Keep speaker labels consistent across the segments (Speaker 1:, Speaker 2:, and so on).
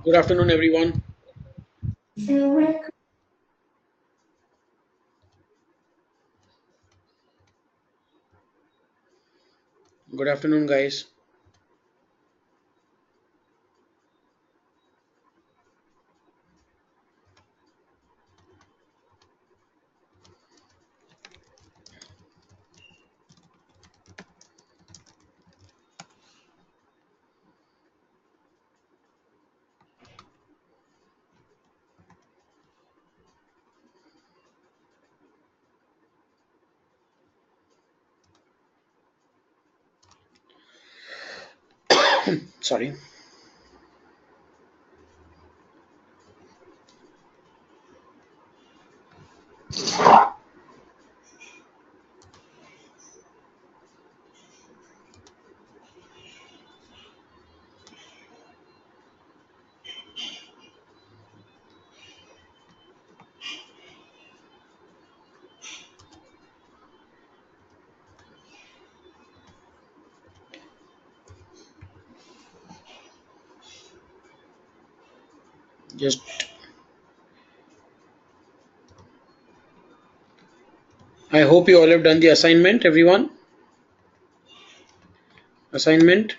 Speaker 1: Good afternoon, everyone. Good afternoon, guys. Sorry. Just I hope you all have done the assignment, everyone. Assignment.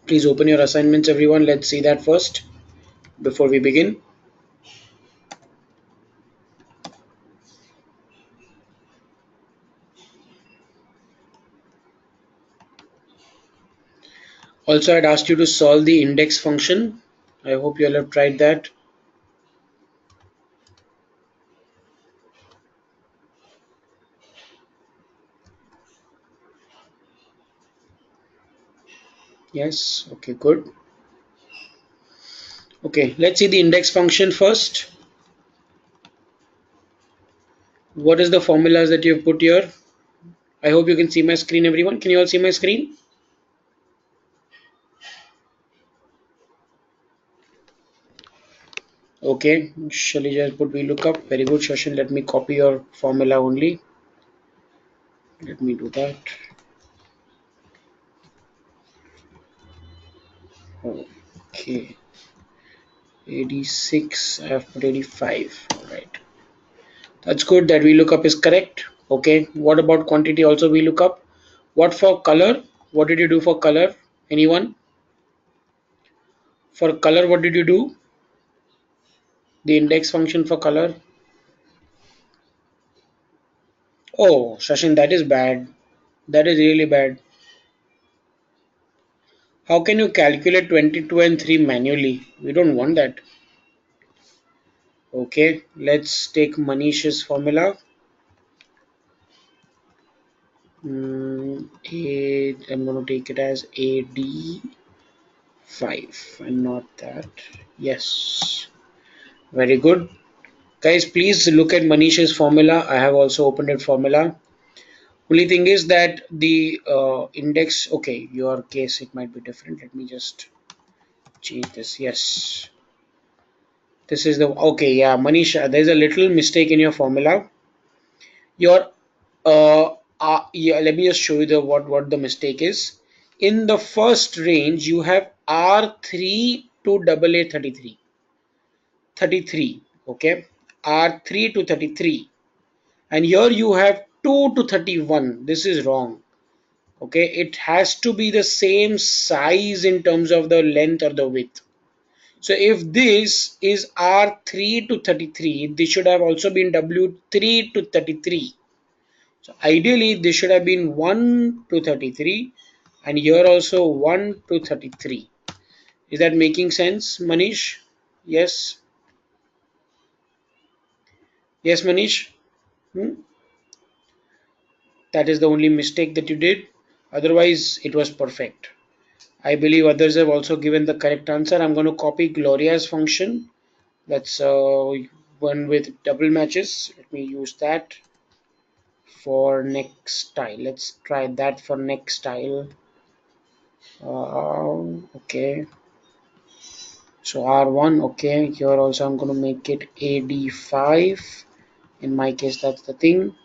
Speaker 1: Please open your assignments, everyone. Let's see that first before we begin. Also, I'd asked you to solve the index function. I hope you all have tried that. Yes. Okay, good. Okay, let's see the index function first. What is the formulas that you've put here? I hope you can see my screen, everyone. Can you all see my screen? Okay, Shall just put VLOOKUP. Very good, Shashin. Let me copy your formula only. Let me do that. Okay, 86. I have put 85. All right. That's good. That VLOOKUP is correct. Okay. What about quantity? Also VLOOKUP. What for color? What did you do for color? Anyone? For color, what did you do? The index function for color. Oh, Shashin, that is bad. That is really bad. How can you calculate 22 and 3 manually? We don't want that. Okay, let's take Manish's formula. I'm going to take it as AD5 and not that. Yes, very good. Guys, please look at Manish's formula. I have also opened it formula. Only thing is that the index, okay, your case, it might be different. Let me just change this. Yes, this is the, okay, yeah, Manisha, there's a little mistake in your formula. Your yeah, let me just show you the what the mistake is. In the first range you have R3 to AA 33, 33, okay, R3 to 33, and here you have 2 to 31. This is wrong. Okay, it has to be the same size in terms of the length or the width. So if this is R3 to 33, this should have also been W3 to 33. So ideally this should have been 1 to 33, and here also 1 to 33. Is that making sense, Manish? Yes. Yes, Manish. Hmm? That is the only mistake that you did. Otherwise, it was perfect. I believe others have also given the correct answer. I'm going to copy Gloria's function. That's one with double matches. Let me use that for next style. Let's try that for next style. Okay. So R1, okay, here also I'm going to make it AD5. In my case, that's the thing.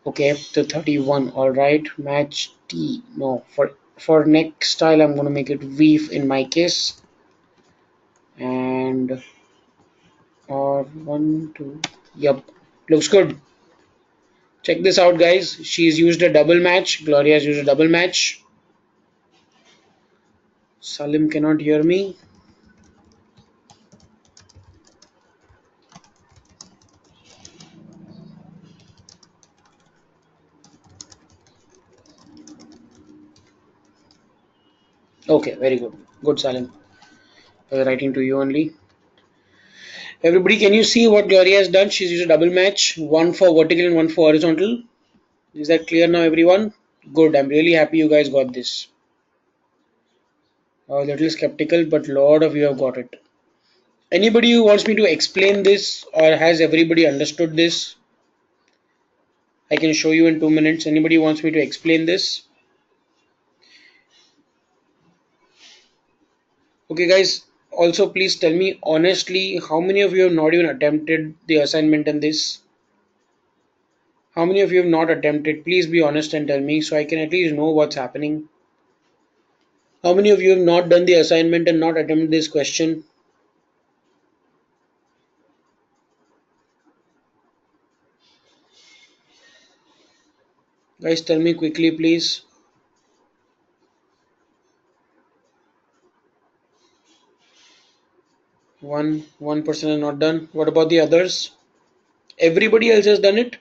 Speaker 1: Okay, up to 31. All right, match T. No, for for neck style, I'm going to make it weave in my case. And or one, two, yep, looks good. Check this out, guys. She's used a double match. Gloria has used a double match. Salim cannot hear me. Okay, very good. Good, Salim. I was writing to you only. Everybody, can you see what Gloria has done? She's used a double match, one for vertical and one for horizontal. Is that clear now, everyone? Good. I'm really happy you guys got this. A little skeptical, but lot of you have got it. Anybody who wants me to explain this, or has everybody understood this? I can show you in 2 minutes. Anybody who wants me to explain this? Okay, guys. Also, please tell me honestly, how many of you have not even attempted the assignment in this? How many of you have not attempted? Please be honest and tell me so I can at least know what's happening. How many of you have not done the assignment and not attempted this question? Guys, tell me quickly, please. One person has not done. What about the others? Everybody else has done it.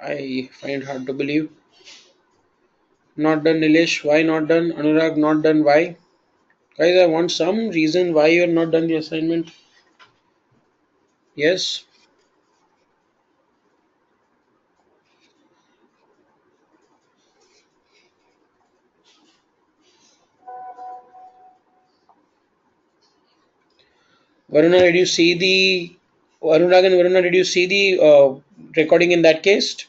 Speaker 1: I find it hard to believe. Not done, Nilesh. Why not done? Anurag, not done. Why? Guys, I want some reason why you have not done the assignment. Yes. Varuna, did you see the Anurag and Varuna? Did you see the recording in that case?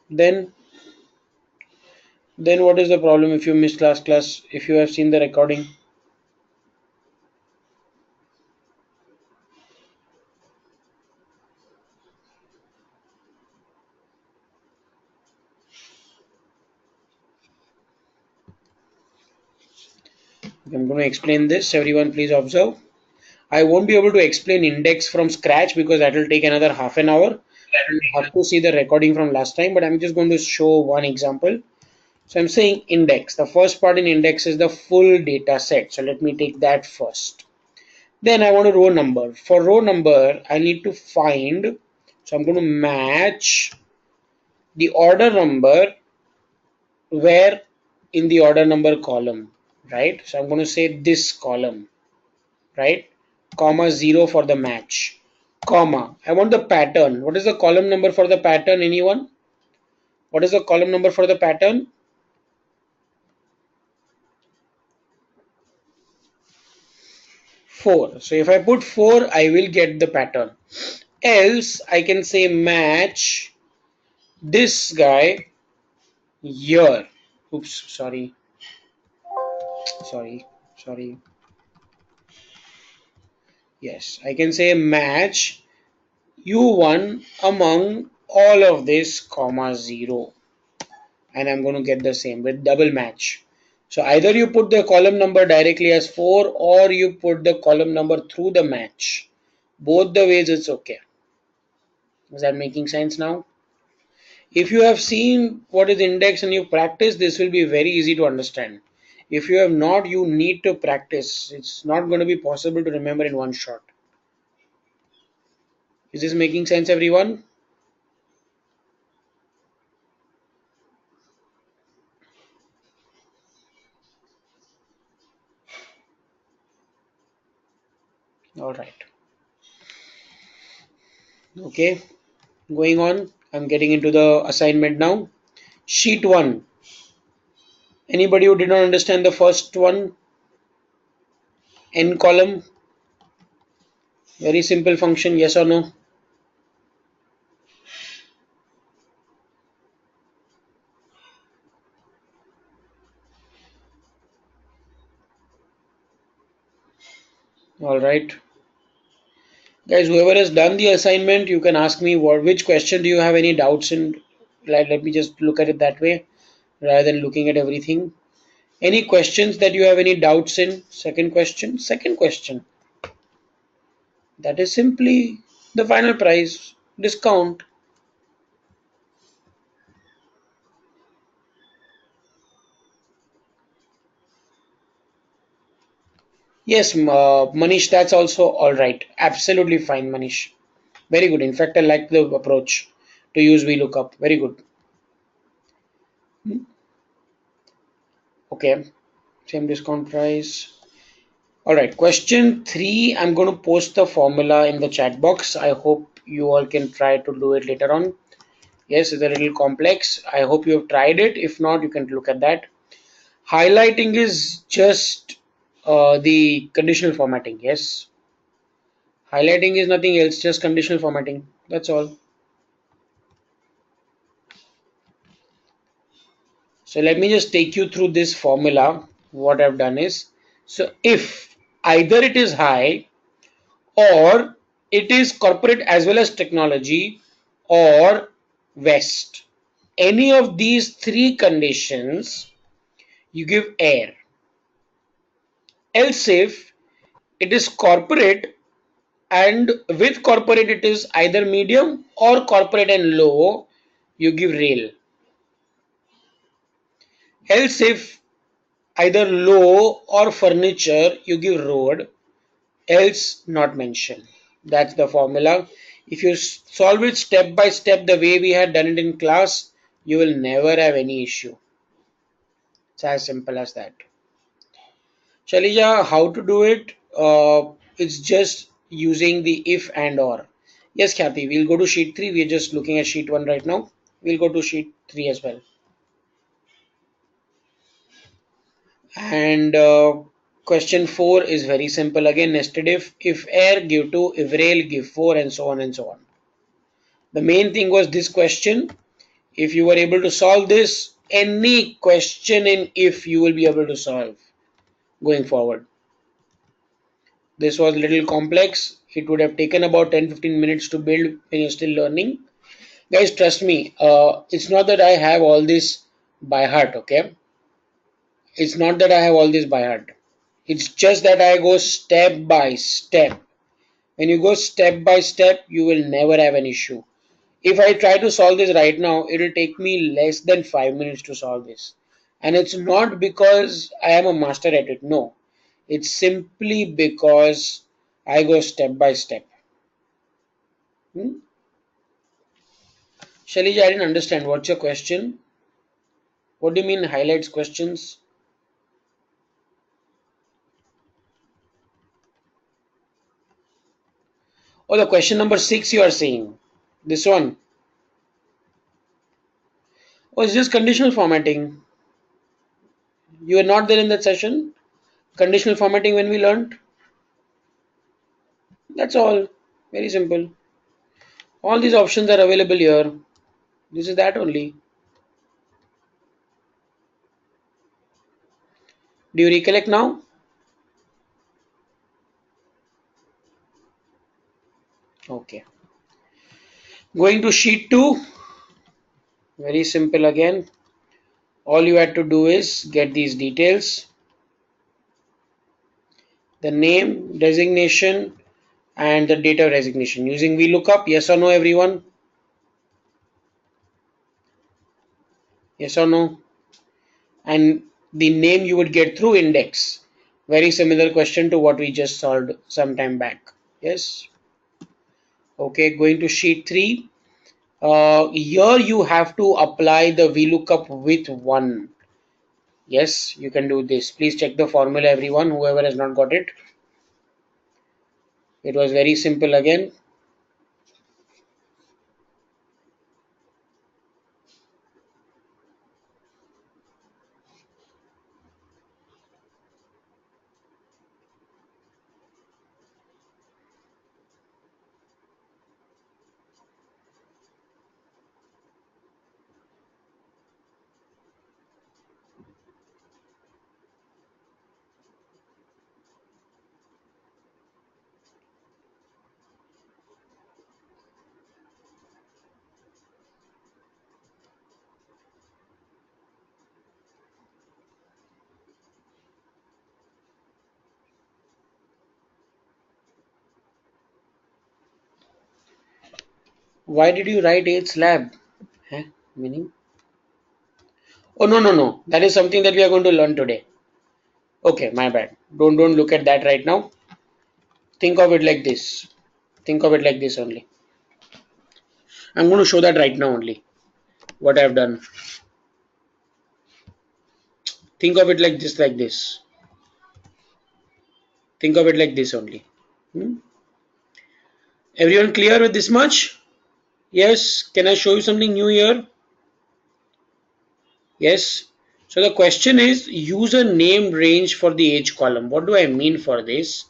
Speaker 1: Then, then what is the problem if you missed last class? If you have seen the recording, I'm going to explain this. Everyone, please observe. I won't be able to explain index from scratch because that will take another half an hour. You have to see the recording from last time, but I'm just going to show one example. So I'm saying index. The first part in index is the full data set. So let me take that first. Then I want a row number. For row number, I need to find. So I'm going to match the order number where in the order number column, right? So I'm going to say this column, right? Comma 0 for the match. Comma. I want the pattern. What is the column number for the pattern? Anyone? What is the column number for the pattern? 4. So if I put 4, I will get the pattern. Else, I can say match this guy here. Oops, sorry. Sorry, sorry. Yes, I can say match U1 among all of this, comma 0. And I'm going to get the same with double match. So either you put the column number directly as 4 or you put the column number through the match. Both the ways it's okay. Is that making sense now? If you have seen what is index and you practice, this will be very easy to understand. If you have not, you need to practice. It's not going to be possible to remember in one shot. Is this making sense, everyone? All right. Okay. Going on. I'm getting into the assignment now. Sheet 1. Anybody who did not understand the first one? N column. Very simple function. Yes or no? All right. Guys, whoever has done the assignment, you can ask me which question do you have any doubts in. Let me just look at it that way rather than looking at everything. Any questions that you have any doubts in? Second question. Second question. That is simply the final price discount. Yes, Manish, that's also all right. Absolutely fine, Manish. Very good. In fact, I like the approach to use VLOOKUP. Very good. Okay, same discount price. All right, question three. I'm going to post the formula in the chat box. I hope you all can try to do it later on. Yes, it's a little complex. I hope you have tried it. If not, you can look at that. Highlighting is just the conditional formatting. Yes, highlighting is nothing else, just conditional formatting. That's all. So let me just take you through this formula. What I've done is, so if either it is high or it is corporate as well as technology or West, any of these three conditions, you give air. Else if it is corporate and with corporate it is either medium or corporate and low, you give rail. Else if either low or furniture, you give road. Else not mentioned. That's the formula. If you solve it step by step the way we had done it in class, you will never have any issue. It's as simple as that. Shalija, how to do it? It's just using the if and or. Yes, Khyati, we'll go to sheet 3. We're just looking at sheet 1 right now. We'll go to sheet 3 as well. And question 4 is very simple again, nested if air give 2, if rail give 4, and so on and so on. The main thing was this question. If you were able to solve this, any question in if you will be able to solve going forward. This was a little complex. It would have taken about 10-15 minutes to build when you're still learning. Guys, trust me, it's not that I have all this by heart, okay? It's not that I have all this by heart. It's just that I go step by step. When you go step by step, you will never have an issue. If I try to solve this right now, it will take me less than 5 minutes to solve this. And it's not because I am a master at it. No. It's simply because I go step by step. Hmm? Shalija, I didn't understand. What's your question? What do you mean highlights questions? Oh, the question number 6 you are saying. This one. Oh, it's just conditional formatting. You were not there in that session? Conditional formatting when we learned? That's all. Very simple. All these options are available here. This is that only. Do you recollect now? Okay. Going to sheet 2. Very simple again. All you had to do is get these details. The name, designation, and the date of resignation. Using VLOOKUP, yes or no everyone? Yes or no? And the name you would get through index. Very similar question to what we just solved some time back. Yes. Okay, going to sheet 3. Here you have to apply the VLOOKUP with 1. Yes, you can do this. Please check the formula everyone, whoever has not got it. It was very simple again. Why did you write 8 slab? Huh? Meaning? Oh, no, no, no. That is something that we are going to learn today. Okay, my bad. Don't look at that right now. Think of it like this. Think of it like this only. I'm going to show that right now only. What I've done. Think of it like this, like this. Think of it like this only. Hmm? Everyone clear with this much? Yes. Can I show you something new here? Yes. So the question is use a name range for the age column. What do I mean for this?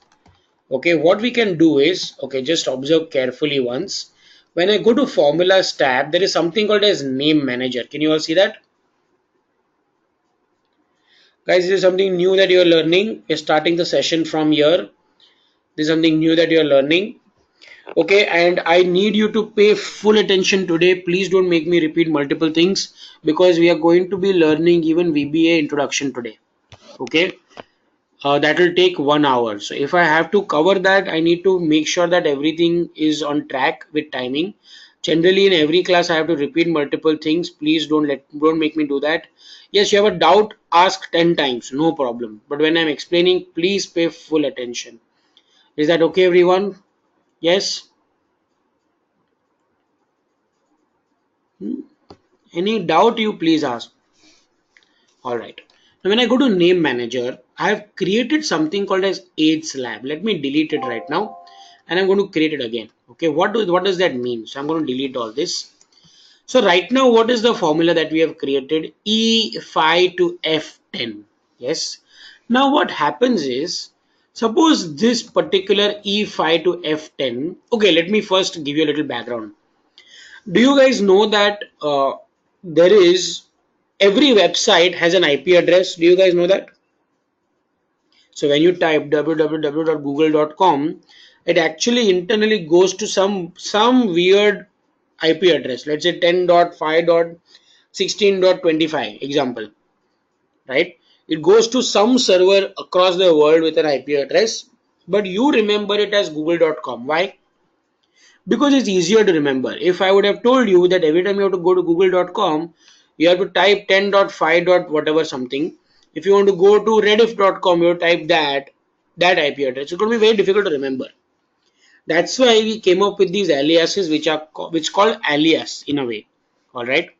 Speaker 1: Okay, what we can do is, okay, just observe carefully once. When I go to formulas tab, there is something called as name manager. Can you all see that? Guys, this is something new that you are learning. We're starting the session from here. This is something new that you are learning. Okay, and I need you to pay full attention today. Please don't make me repeat multiple things because we are going to be learning even VBA introduction today. Okay, that will take 1 hour. So if I have to cover that, I need to make sure that everything is on track with timing. Generally, in every class, I have to repeat multiple things. Please don't make me do that. Yes, you have a doubt, ask 10 times, no problem. But when I'm explaining, please pay full attention. Is that okay, everyone? Yes? Hmm? Any doubt, you please ask. All right. Now, when I go to name manager, I have created something called as age slab. Let me delete it right now, and I'm going to create it again. Okay. What does that mean? So I'm going to delete all this. So right now, what is the formula that we have created? E5 to F10. Yes. Now what happens is, suppose this particular E5 to F10. Okay. Let me first give you a little background. Do you guys know that there is every website has an IP address? Do you guys know that? So when you type www.google.com, it actually internally goes to some weird IP address. Let's say 10.5.16.25 example, right? It goes to some server across the world with an IP address, but you remember it as google.com. Why? Because it's easier to remember. If I would have told you that every time you have to go to google.com, you have to type 10.5. whatever something. If you want to go to rediff.com, you type that IP address. It's going to be very difficult to remember. That's why we came up with these aliases, which called alias in a way. All right.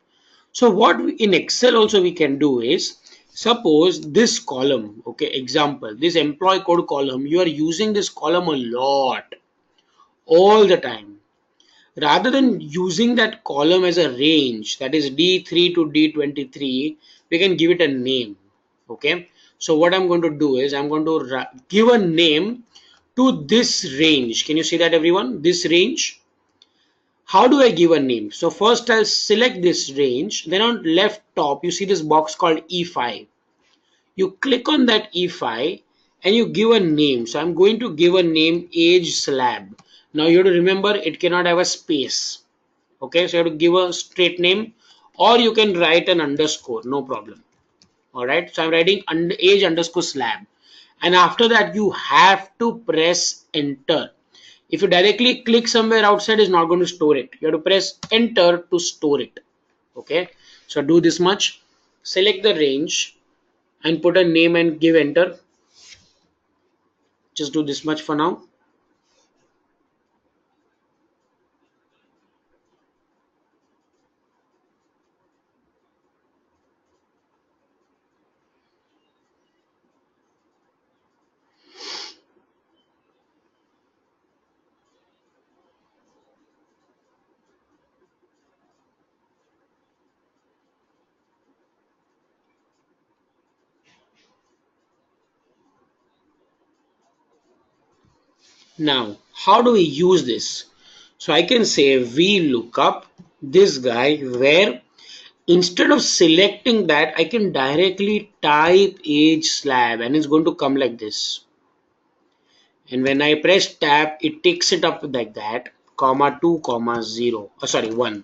Speaker 1: So what in Excel also we can do is, suppose this column, okay, example, this employee code column, you are using this column a lot, all the time. Rather than using that column as a range, that is D3 to D23, we can give it a name. Okay. So what I'm going to do is I'm going to give a name to this range. Can you see that, everyone? This range. How do I give a name? So first I'll select this range. Then on left top, you see this box called E5. You click on that E5 and you give a name. So I'm going to give a name age slab. Now you have to remember it cannot have a space. Okay, so you have to give a straight name, or you can write an underscore, no problem. All right, so I'm writing age underscore slab, and after that you have to press enter. If you directly click somewhere outside, it's not going to store it. You have to press enter to store it. Okay, so do this much, select the range and put a name and give enter. Just do this much for now. Now, how do we use this? So I can say VLOOKUP this guy, where instead of selecting that, I can directly type age slab and it's going to come like this. And when I press tab, it takes it up like that, comma 2, comma 0, sorry, 1.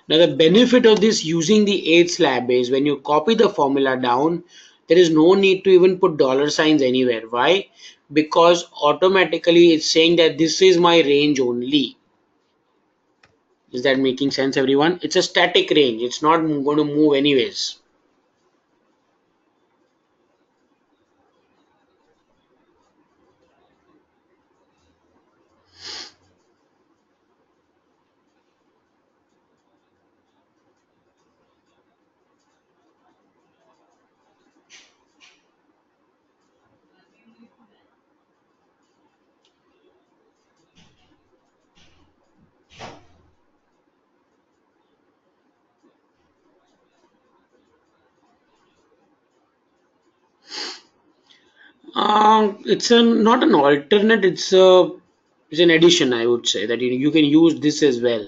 Speaker 1: Now the benefit of this using the age slab is when you copy the formula down, there is no need to even put dollar signs anywhere. Why? Because automatically it's saying that this is my range only. Is that making sense, everyone? It's a static range. It's not going to move anyways. It's a not an alternate. It's an addition. I would say that you can use this as well.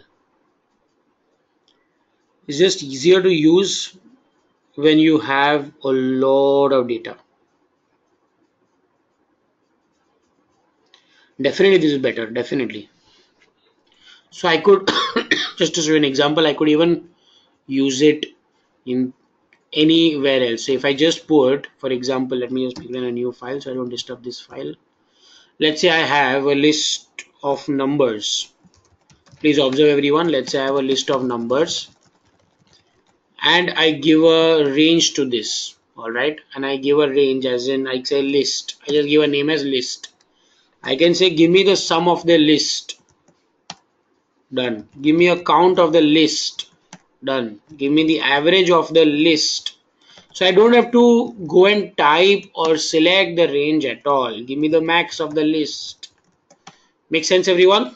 Speaker 1: It's just easier to use when you have a lot of data. Definitely, this is better. Definitely. So I could just to show you an example. I could even use it in anywhere else. So if I just put, for example, let me just begin a new file so I don't disturb this file. Let's say I have a list of numbers. Please observe, everyone. Let's say I have a list of numbers and I give a range to this. All right. And I give a range as in I say list. I just give a name as list. I can say give me the sum of the list. Done. Give me a count of the list. Done. Give me the average of the list. So I don't have to go and type or select the range at all. Give me the max of the list. Make sense, everyone?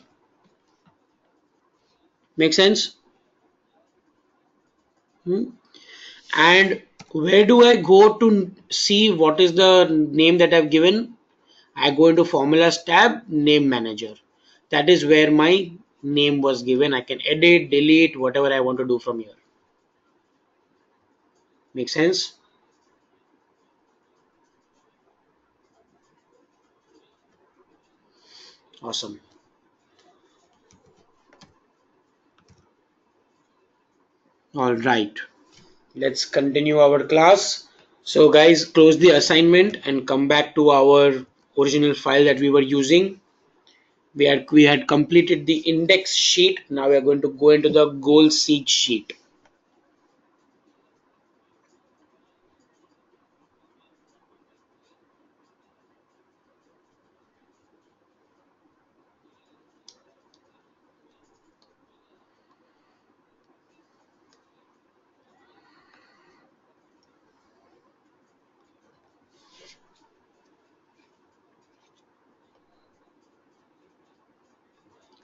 Speaker 1: Make sense? Hmm? And where do I go to see what is the name that I've given? I go into formulas tab, name manager. That is where my name was given. I can edit, delete, whatever I want to do from here. Make sense? Awesome. All right. Let's continue our class. So guys, close the assignment and come back to our original file that we were using. We had completed the index sheet. Now we are going to go into the goal seek sheet.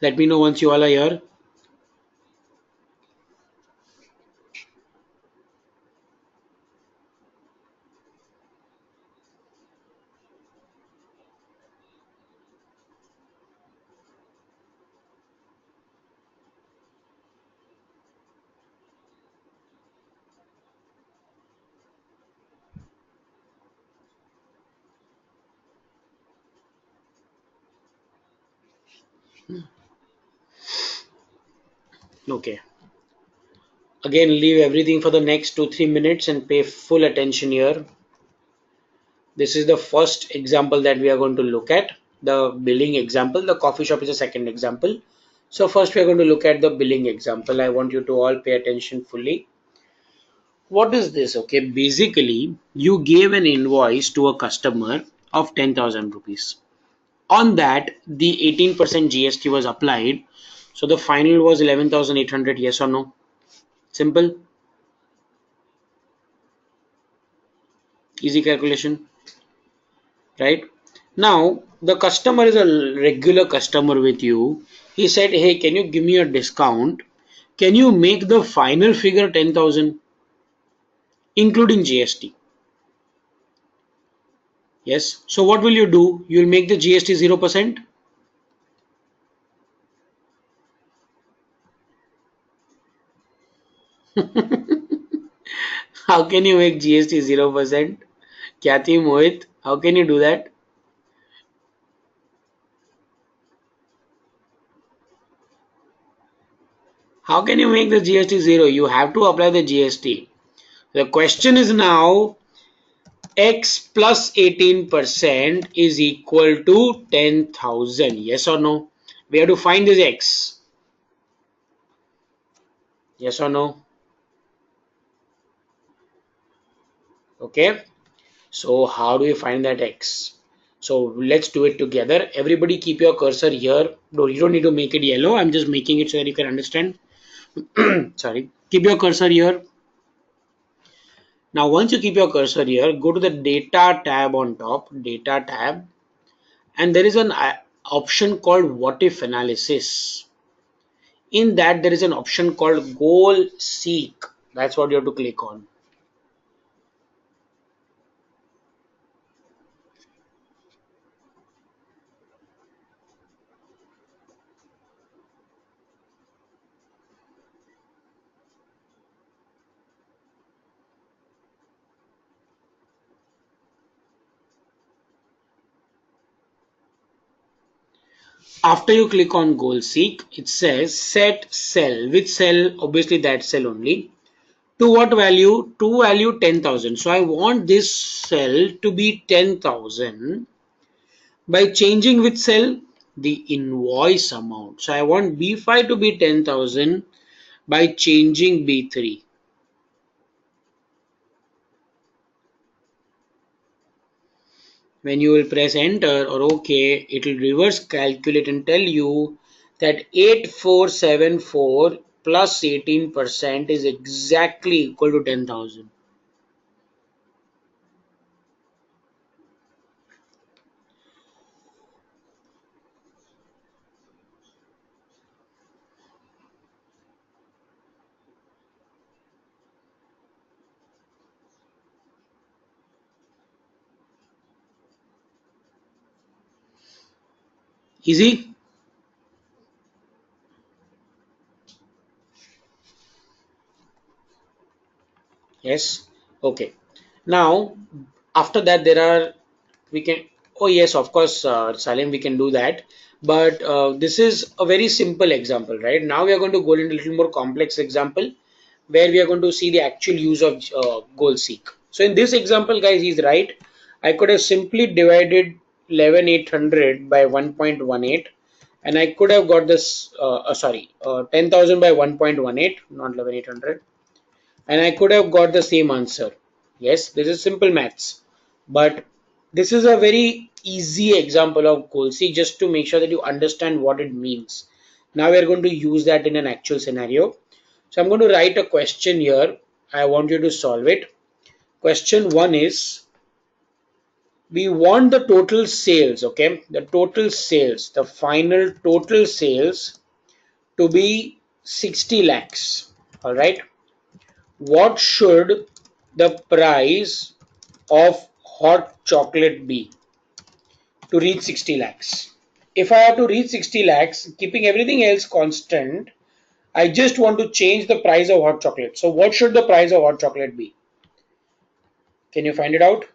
Speaker 1: Let me know once you all are here. Okay. Again, leave everything for the next 2-3 minutes and pay full attention here. This is the first example that we are going to look at, the billing example. The coffee shop is a second example. So first we are going to look at the billing example. I want you to all pay attention fully. What is this? Okay, basically you gave an invoice to a customer of 10,000 rupees. On that, the 18% GST was applied. So the final was 11,800. Yes or no? Simple, easy calculation, right? Now, the customer is a regular customer with you. He said, hey, can you give me a discount? Can you make the final figure 10,000, including GST? Yes. So what will you do? You'll make the GST 0%. How can you make GST 0%? Kyati Mohit, how can you do that? How can you make the GST 0? You have to apply the GST. The question is now X plus 18% is equal to 10,000. Yes or no? We have to find this X. Yes or no? Okay. So how do we find that x? So let's do it together. Everybody keep your cursor here. No, you don't need to make it yellow. I'm just making it so that you can understand. Sorry. Keep your cursor here. Now once you keep your cursor here, go to the data tab on top, data tab, and there is an option called what if analysis. In that there is an option called goal seek. That's what you have to click on. After you click on goal seek, it says set cell. Which cell? Obviously that cell only. To what value? To value 10,000. So I want this cell to be 10,000 by changing which cell? The invoice amount. So I want B5 to be 10,000 by changing B3. When you will press enter or OK, it will reverse calculate and tell you that 8474 plus 18% is exactly equal to 10,000. Easy? Yes. Okay. Now, after that, there are we can. Oh yes, of course, Salim, we can do that. But this is a very simple example, right? Now we are going to go into a little more complex example where we are going to see the actual use of goal seek. So in this example, guys, he's right. I could have simply divided 11,800 by 1.18, and I could have got this. Sorry, 10,000 by 1.18, not 11,800, and I could have got the same answer. Yes, this is simple maths, but this is a very easy example of goal seek just to make sure that you understand what it means. Now we are going to use that in an actual scenario. So I'm going to write a question here. I want you to solve it. Question 1 is, we want the total sales, okay? The total sales, the final total sales to be 60 lakhs, all right? What should the price of hot chocolate be to reach 60 lakhs? If I have to reach 60 lakhs, keeping everything else constant, I just want to change the price of hot chocolate. So what should the price of hot chocolate be? Can you find it out?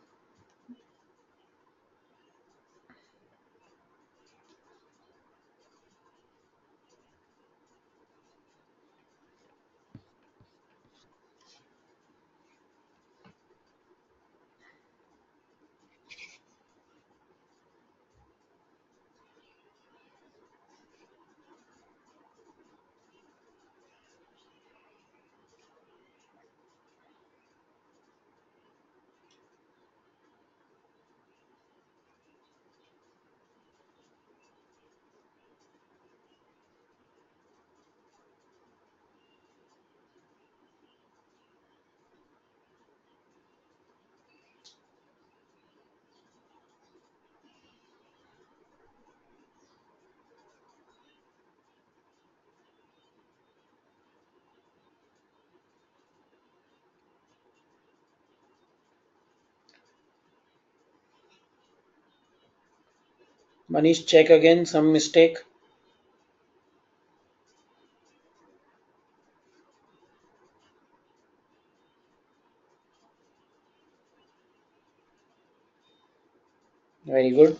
Speaker 1: Manish, check again, some mistake. Very good.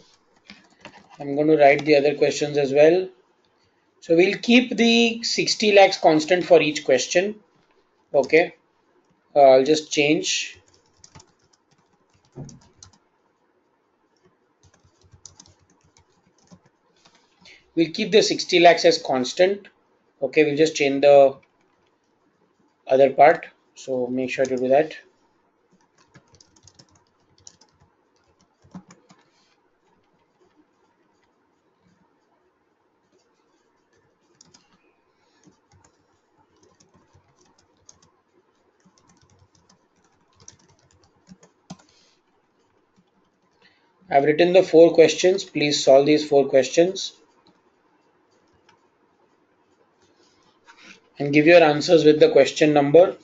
Speaker 1: I'm going to write the other questions as well. So we'll keep the 60 lakhs constant for each question. Okay. I'll just change. We'll keep the 60 lakhs as constant. Okay, we'll just change the other part. So make sure to do that. I've written the 4 questions. Please solve these 4 questions and give your answers with the question number.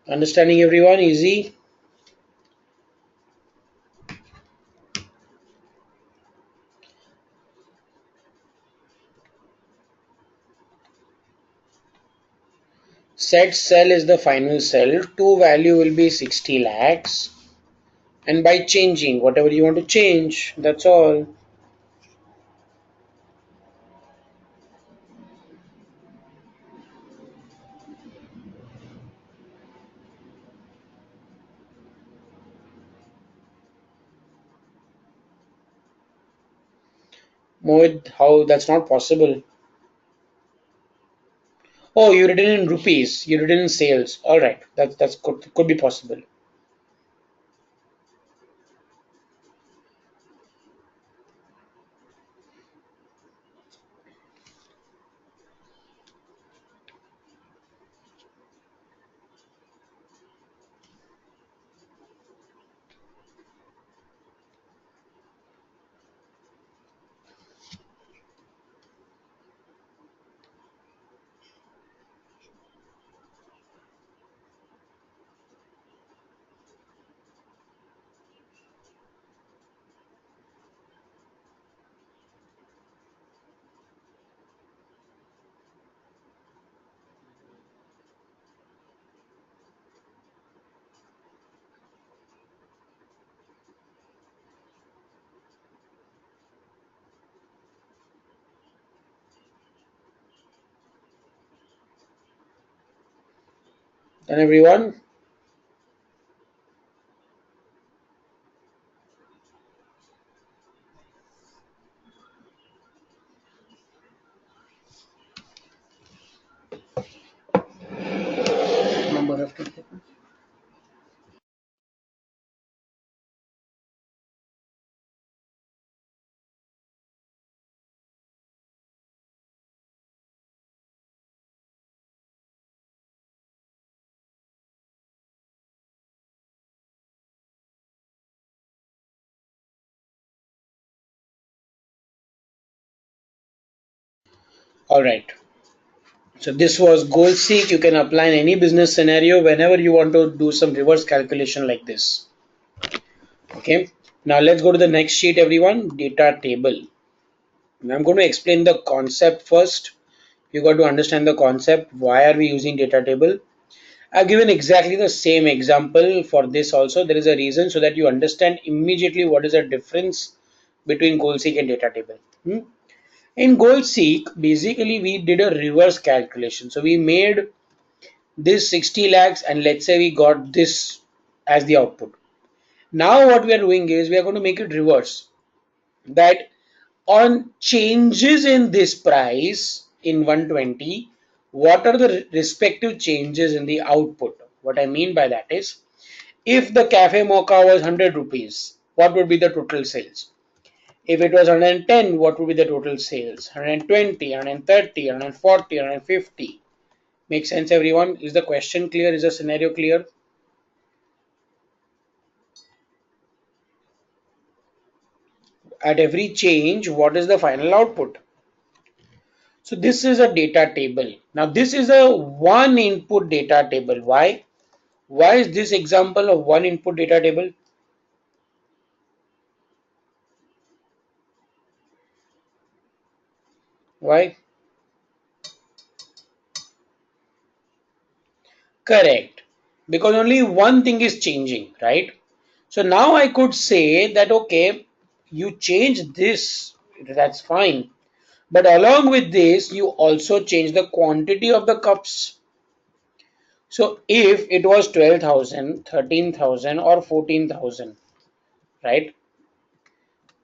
Speaker 1: Understanding everyone? Easy. Set cell is the final cell. To value will be 60 lakhs. And by changing whatever you want to change, that's all. Mohit, how that's not possible? Oh, you written in rupees. You written in sales. All right, that's could be possible. And everyone, number of All right. So this was goal seek. You can apply in any business scenario whenever you want to do some reverse calculation like this. Okay. Now let's go to the next sheet, everyone. Data table. Now I'm going to explain the concept first. You got to understand the concept. Why are we using data table? I've given exactly the same example for this also. There is a reason so that you understand immediately what is the difference between goal seek and data table. In goal seek, basically we did a reverse calculation. So we made this 60 lakhs and let's say we got this as the output. Now what we are doing is we are going to make it reverse. That on changes in this price in 120, what are the respective changes in the output? What I mean by that is, if the cafe mocha was 100 rupees, what would be the total sales? If it was 110, what would be the total sales? 120, 130, 140, 150. Make sense, everyone? Is the question clear? Is the scenario clear? At every change, what is the final output? So this is a data table. Now this is a one input data table. Why? Why is this example of one input data table? Why? Correct. Because only one thing is changing, right? So now I could say that, okay, you change this, that's fine. But along with this, you also change the quantity of the cups. So if it was 12,000, 13,000 or 14,000, right?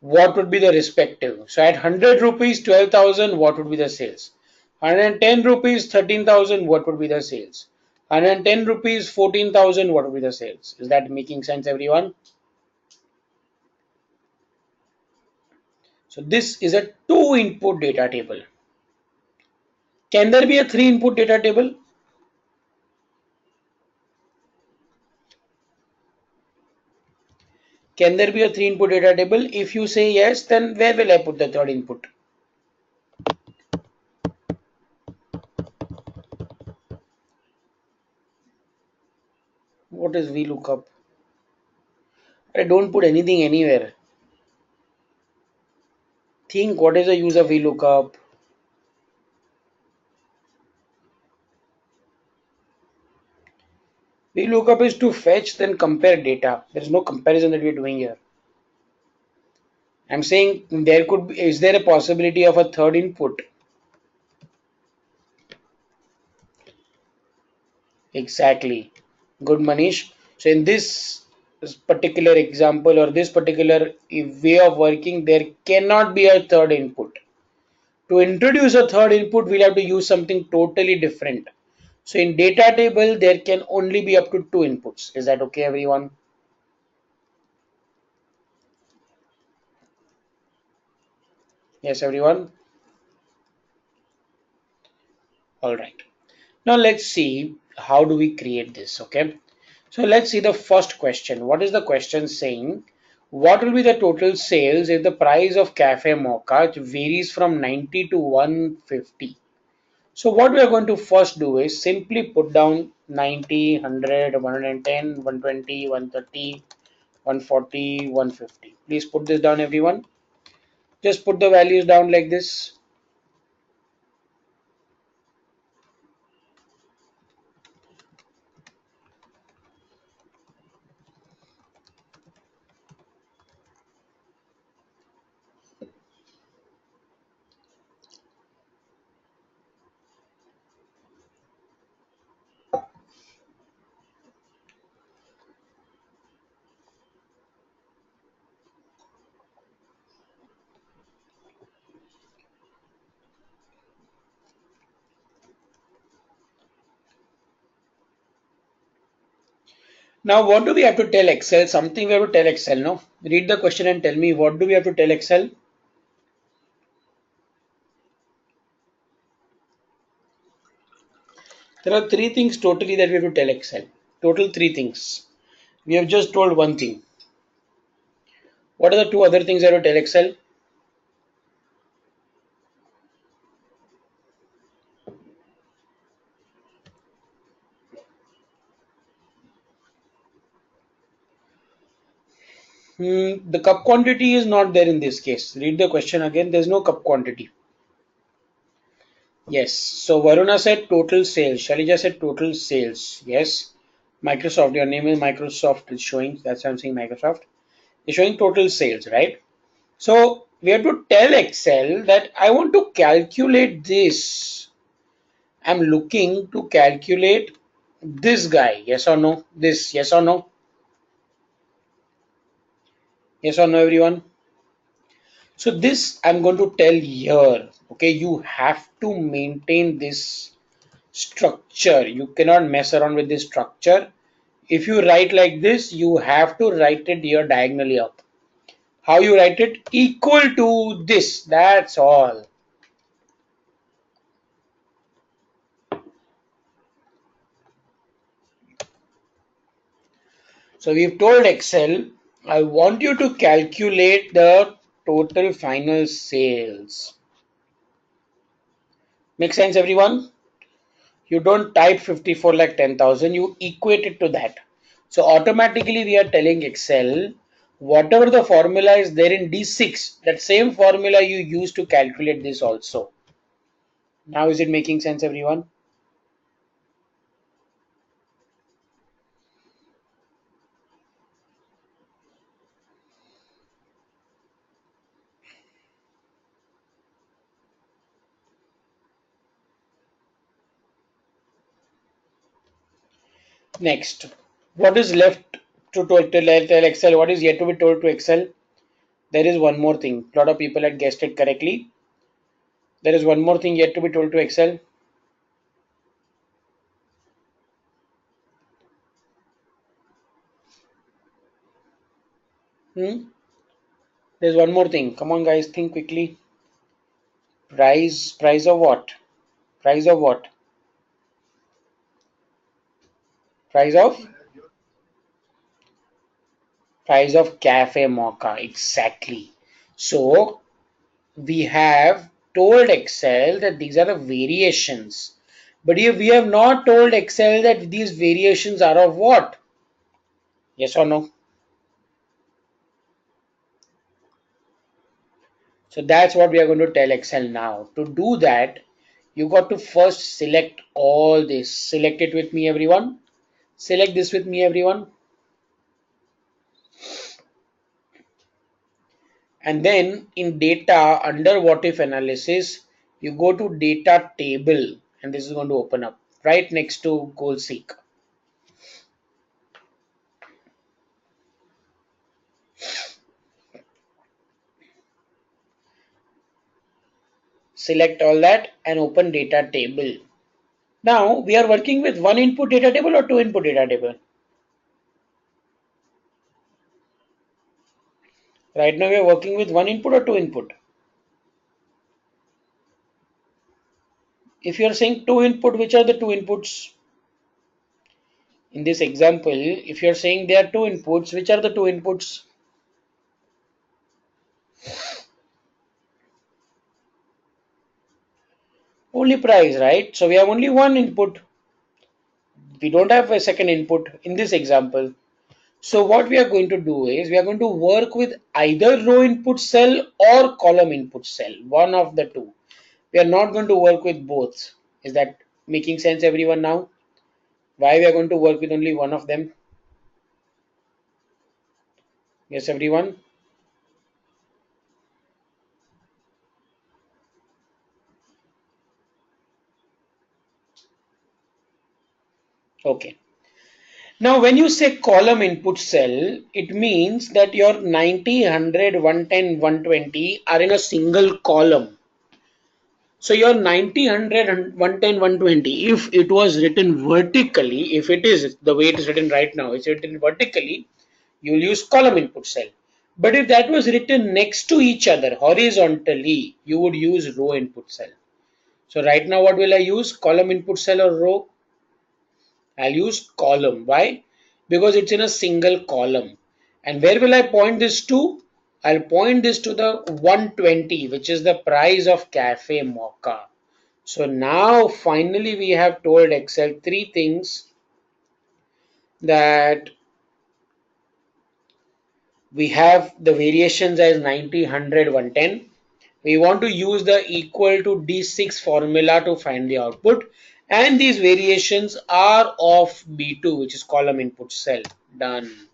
Speaker 1: What would be the respective? So at 100 rupees, 12,000, what would be the sales? 110 rupees, 13,000, what would be the sales? 110 rupees, 14,000, what would be the sales? Is that making sense, everyone? So this is a two input data table. Can there be a three input data table? Can there be a three input data table? If you say yes, then where will I put the third input? What is VLOOKUP? I don't put anything anywhere. Think, what is the use of VLOOKUP? VLOOKUP is to fetch then compare data. There is no comparison that we are doing here. I'm saying there could be, is there a possibility of a third input? Exactly. Good, Manish. So in this particular example or this particular way of working, there cannot be a third input. To introduce a third input, we'll have to use something totally different. So in data table, there can only be up to two inputs. Is that okay, everyone? Yes, everyone? All right. Now let's see how do we create this, okay? So let's see the first question. What is the question saying? What will be the total sales if the price of cafe mocha varies from 90 to 150? So what we are going to first do is simply put down 90, 100, 110, 120, 130, 140, 150. Please put this down, everyone. Just put the values down like this. Now, what do we have to tell Excel? Something we have to tell Excel, no? Read the question and tell me what do we have to tell Excel? There are three things totally that we have to tell Excel. Total three things. We have just told one thing. What are the two other things that we have to tell Excel? The cup quantity is not there in this case. Read the question again. There's no cup quantity. Yes. So Varuna said total sales. Shalija said total sales. Yes. Microsoft. Your name is Microsoft is showing. That's why I'm saying Microsoft. It's showing total sales, right? So we have to tell Excel that I want to calculate this. I'm looking to calculate this guy. Yes or no? This. Yes or no? Yes or no, everyone? So this I'm going to tell here. Okay, you have to maintain this structure. You cannot mess around with this structure. If you write like this, you have to write it here diagonally up. How you write it? Equal to this. That's all. So we've told Excel, I want you to calculate the total final sales. Make sense, everyone? You don't type 54 lakh 10,000, you equate it to that. So automatically we are telling Excel, whatever the formula is there in D6, that same formula you use to calculate this also. Now is it making sense, everyone? Next, what is left to tell Excel? What is yet to be told to Excel? There is one more thing. A lot of people had guessed it correctly. There is one more thing yet to be told to Excel. There's one more thing. Come on, guys, think quickly. Price of what? Price of what? Price of price of cafe mocha. Exactly. So we have told Excel that these are the variations. But here we have not told Excel that these variations are of what? Yes or no? So that's what we are going to tell Excel now. To do that, you got to first select all this. Select it with me, everyone. Select this with me, everyone. And then in data, under what if analysis, you go to data table and this is going to open up right next to goal seek. Select all that and open data table. Now we are working with one input data table or two input data table. Right now we are working with one input or two input. If you are saying two input, which are the two inputs? In this example, if you are saying there are two inputs, which are the two inputs? Only price, right? So we have only one input. We don't have a second input in this example. So what we are going to do is we are going to work with either row input cell or column input cell, one of the two. We are not going to work with both. Is that making sense, everyone, now? Why we are going to work with only one of them? Yes, everyone? Okay. Now, when you say column input cell, it means that your 90, 100, 110, 120 are in a single column. So your 90, 100, 110, 120, if it was written vertically, if it is the way it is written right now, it's written vertically, you will use column input cell. But if that was written next to each other horizontally, you would use row input cell. So right now, what will I use? Column input cell or row? I'll use column. Why? Because it's in a single column. And where will I point this to? I'll point this to the 120, which is the price of cafe mocha. So now finally we have told Excel three things, that We have the variations as 90, 100, 110. We want to use the equal to D6 formula to find the output, and these variations are of B2, which is column input cell. Done.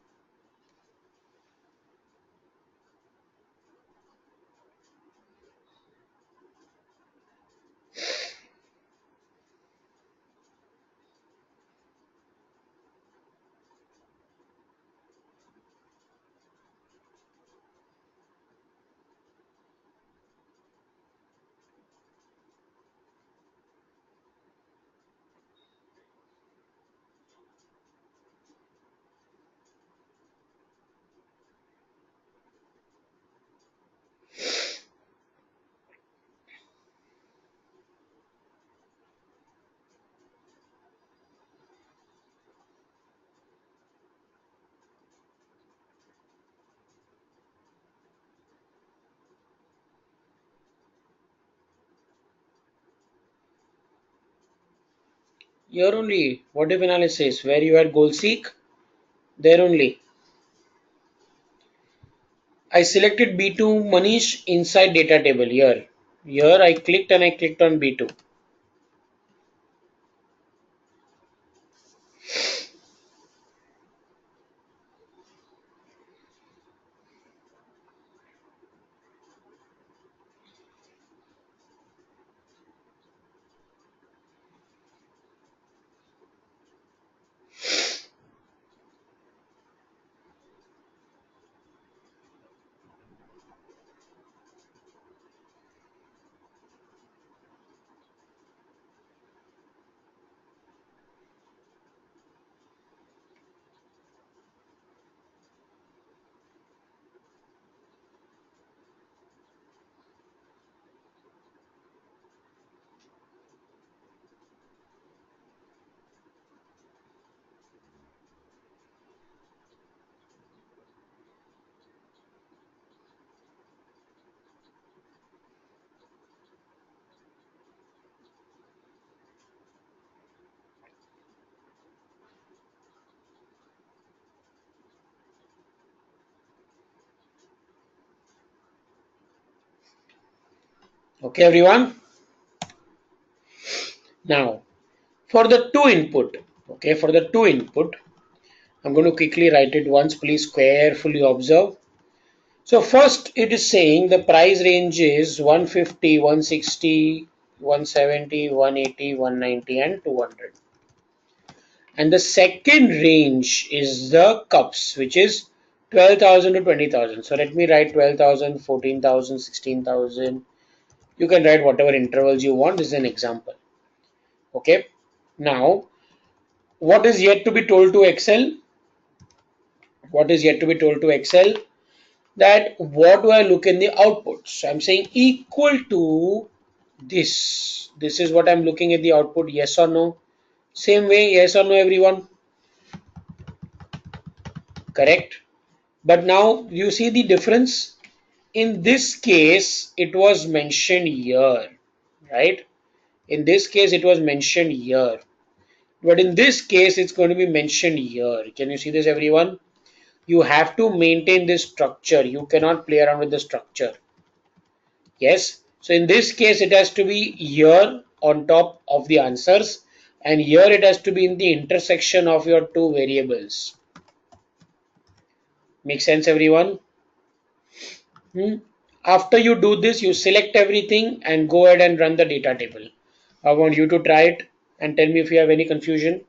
Speaker 1: Here only, what if analysis, where you had goal seek, there only. I selected B2 Manish inside data table here. Here I clicked and I clicked on B2. Okay, everyone. Now, for the two input, okay, for the two input, I'm going to quickly write it once. Please carefully observe. So first it is saying the price range is 150, 160, 170, 180, 190 and 200. And the second range is the cups, which is 12,000 to 20,000. So let me write 12,000, 14,000, 16,000. You can write whatever intervals you want. This is an example. Okay. Now, what is yet to be told to Excel? What is yet to be told to Excel? That what do I look in the output? So I'm saying equal to this. This is what I'm looking at the output. Yes or no? Same way, yes or no, everyone? Correct. But now you see the difference. In this case, it was mentioned here, right? In this case, it was mentioned here. But in this case, it's going to be mentioned here. Can you see this, everyone? You have to maintain this structure. You cannot play around with the structure. Yes. So in this case, it has to be here on top of the answers, and here it has to be in the intersection of your two variables. Make sense, everyone? Hmm? After you do this, you select everything and go ahead and run the data table. I want you to try it and tell me if you have any confusion.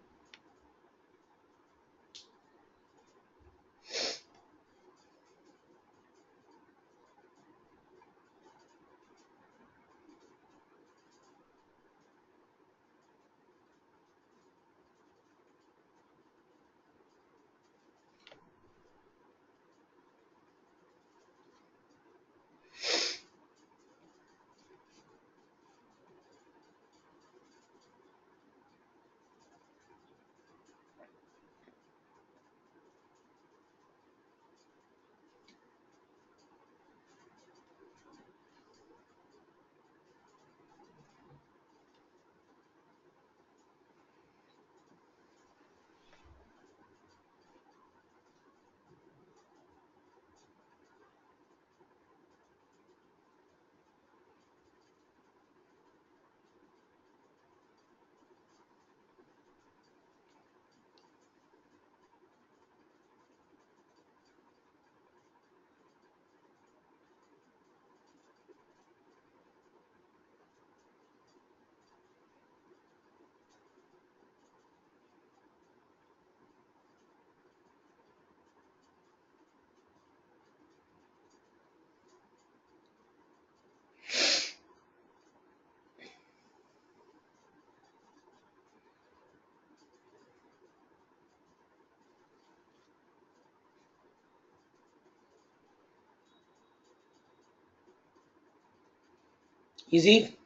Speaker 1: Easy?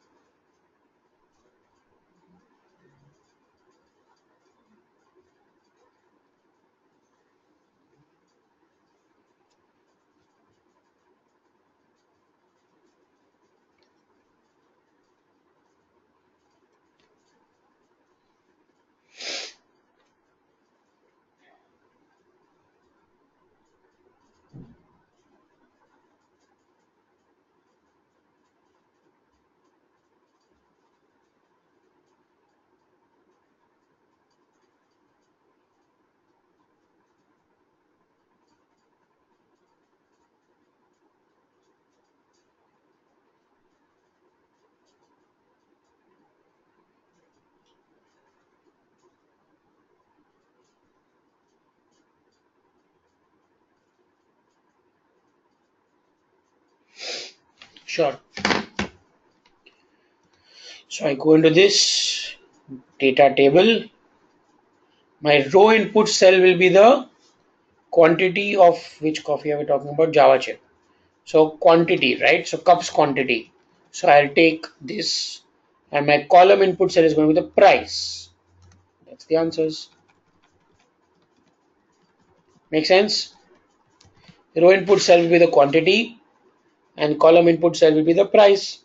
Speaker 1: Sure. So I go into this data table. My row input cell will be the quantity of which coffee are we talking about? Java chip. So quantity, right? So cups quantity. So I'll take this and my column input cell is going to be the price. That's the answers. Make sense? Row input cell will be the quantity and column input cell will be the price.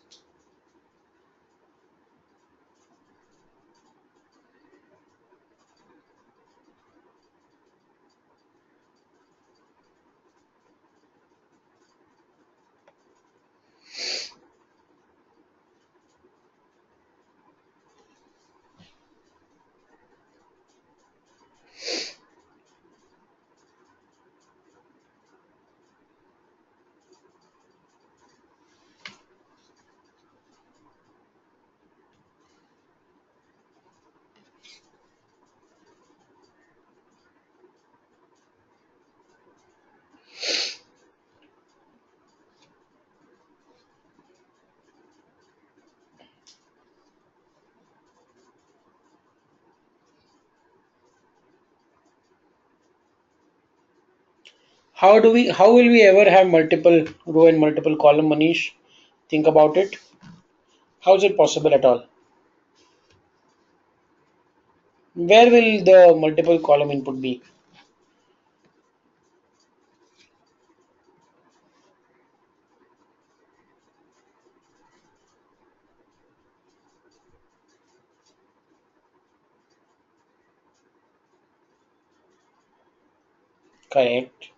Speaker 1: How will we ever have multiple row and multiple column, Manish? Think about it. How is it possible at all? Where will the multiple column input be? Correct.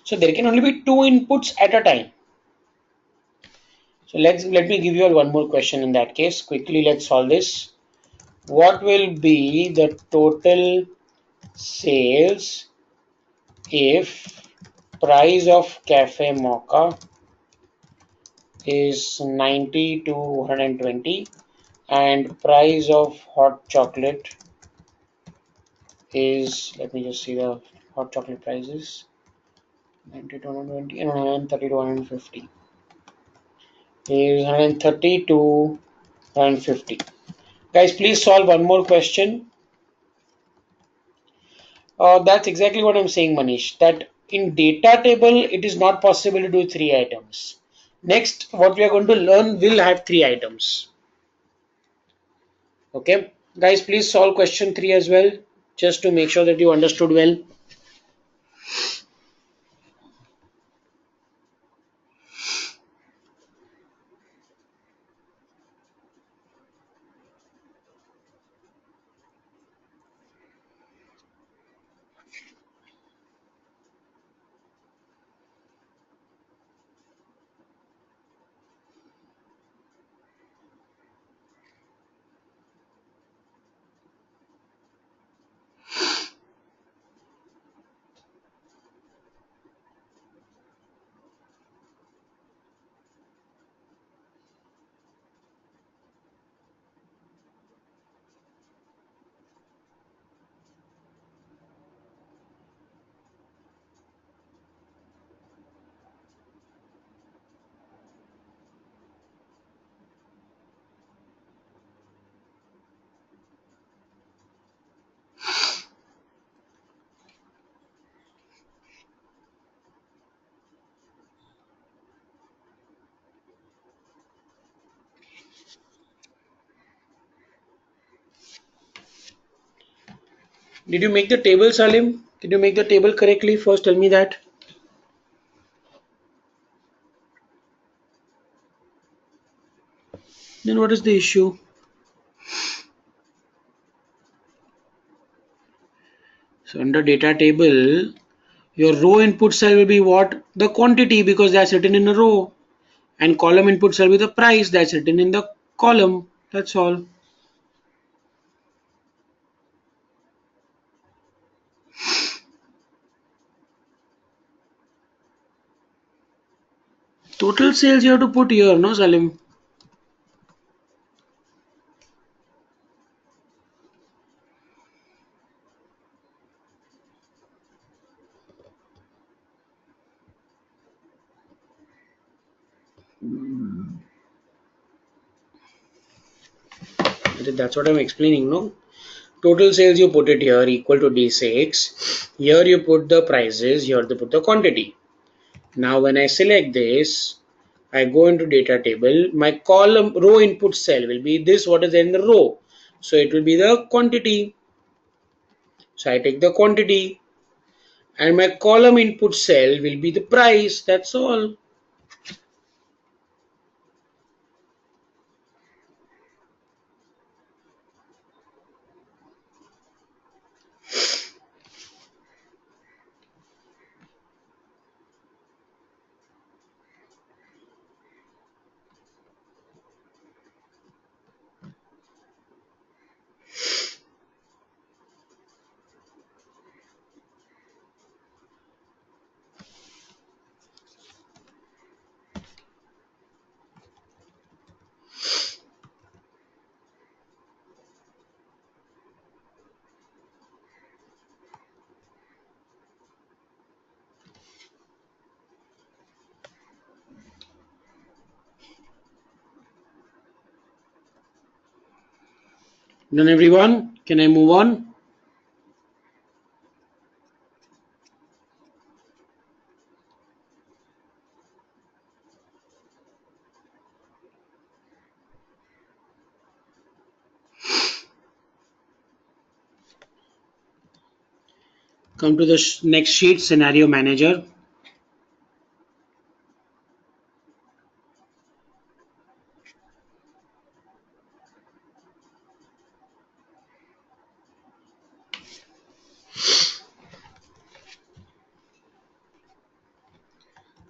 Speaker 1: So there can only be two inputs at a time. So let me give you all one more question in that case. Quickly let's solve this. What will be the total sales if price of cafe mocha is 90 to 120 and price of hot chocolate is, let me just see the hot chocolate prices, 90 to 120 and 130 to 150 is 130 to 150. Guys, please solve one more question. That's exactly what I'm saying, Manish, that in data table it is not possible to do three items. Next, what we are going to learn will have three items. Okay, guys, please solve question 3 as well, just to make sure that you understood well. Did you make the table, Salim? Did you make the table correctly? First, tell me that. Then what is the issue? So under data table, your row input cell will be what? The quantity, because that's written in a row. And column input cell will be the price, that's written in the column. That's all. Total sales you have to put here, no, Salim? That's what I'm explaining, no? Total sales you put it here equal to D6. Here you put the prices, here you put the quantity. Now when I select this, I go into data table, my column row input cell will be this, what is in the row. So it will be the quantity. So I take the quantity and my column input cell will be the price. That's all. Done everyone? Can I move on? Come to the next sheet, scenario manager.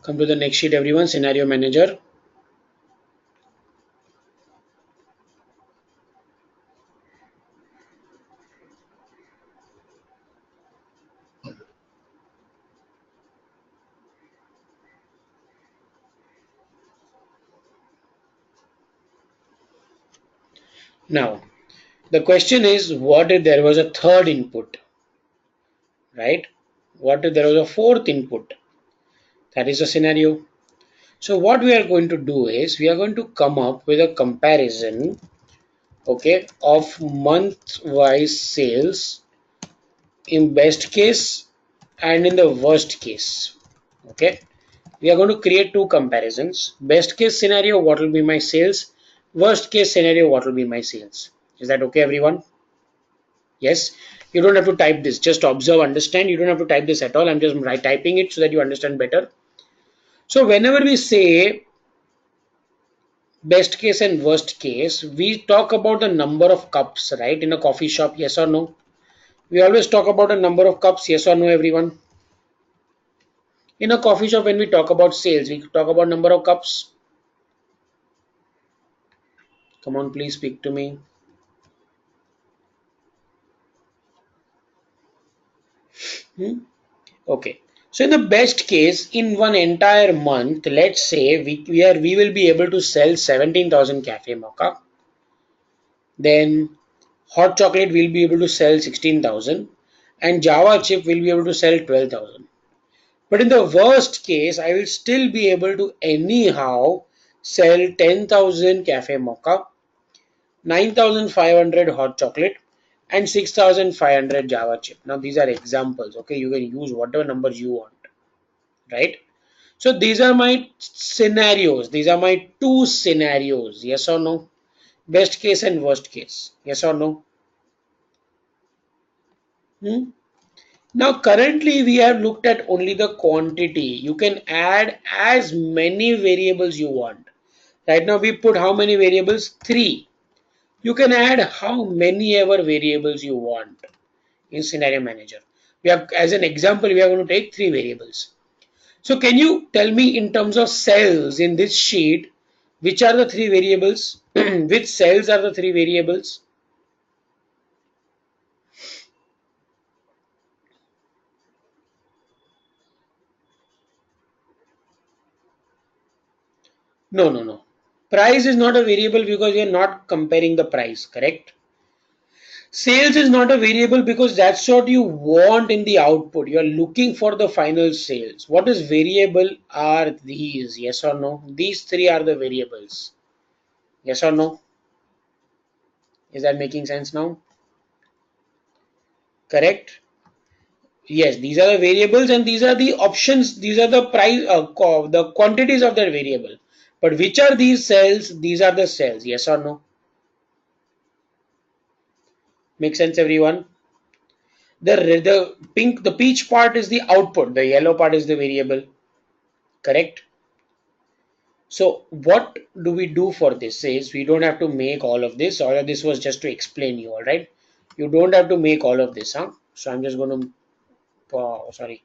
Speaker 1: Come to the next sheet everyone, scenario manager. Now, the question is, what if there was a third input, right? What if there was a fourth input? That is a scenario. So what we are going to do is, we are going to come up with a comparison, okay, of month-wise sales in best case and in the worst case, okay. We are going to create two comparisons. Best case scenario, what will be my sales? Worst case scenario, what will be my sales? Is that okay, everyone? Yes, you don't have to type this, just observe, understand. You don't have to type this at all. I'm just typing it so that you understand better. So whenever we say best case and worst case, we talk about the number of cups, right? In a coffee shop, yes or no? We always talk about a number of cups, yes or no, everyone? In a coffee shop, when we talk about sales, we talk about number of cups. Come on, please speak to me. Hmm? Okay. So in the best case, in one entire month, let's say we will be able to sell 17,000 cafe mocha. Then hot chocolate will be able to sell 16,000 and Java chip will be able to sell 12,000. But in the worst case, I will still be able to anyhow sell 10,000 cafe mocha, 9,500 hot chocolate and 6,500 Java chip. Now these are examples, okay? You can use whatever numbers you want, right? So these are my scenarios. These are my two scenarios. Yes or no? Best case and worst case. Yes or no? Hmm? Now currently we have looked at only the quantity. You can add as many variables you want. Right now we put how many variables? 3. You can add how many ever variables you want in scenario manager. We have, as an example, we are going to take 3 variables. So can you tell me in terms of cells in this sheet, which are the 3 variables? Which cells are the 3 variables? No, no, no. Price is not a variable because we are not comparing the price, correct? Sales is not a variable because that's what you want in the output. You are looking for the final sales. What is variable are these? Yes or no? These 3 are the variables. Yes or no? Is that making sense now? Correct? Yes, these are the variables and these are the options. These are the price, the quantities of that variable. But which are these cells? These are the cells. Yes or no? Make sense, everyone? The peach part is the output. The yellow part is the variable. Correct? So what do we do for this is we don't have to make all of this. All of this was just to explain you, all right? You don't have to make all of this, huh? So I'm just going to, sorry,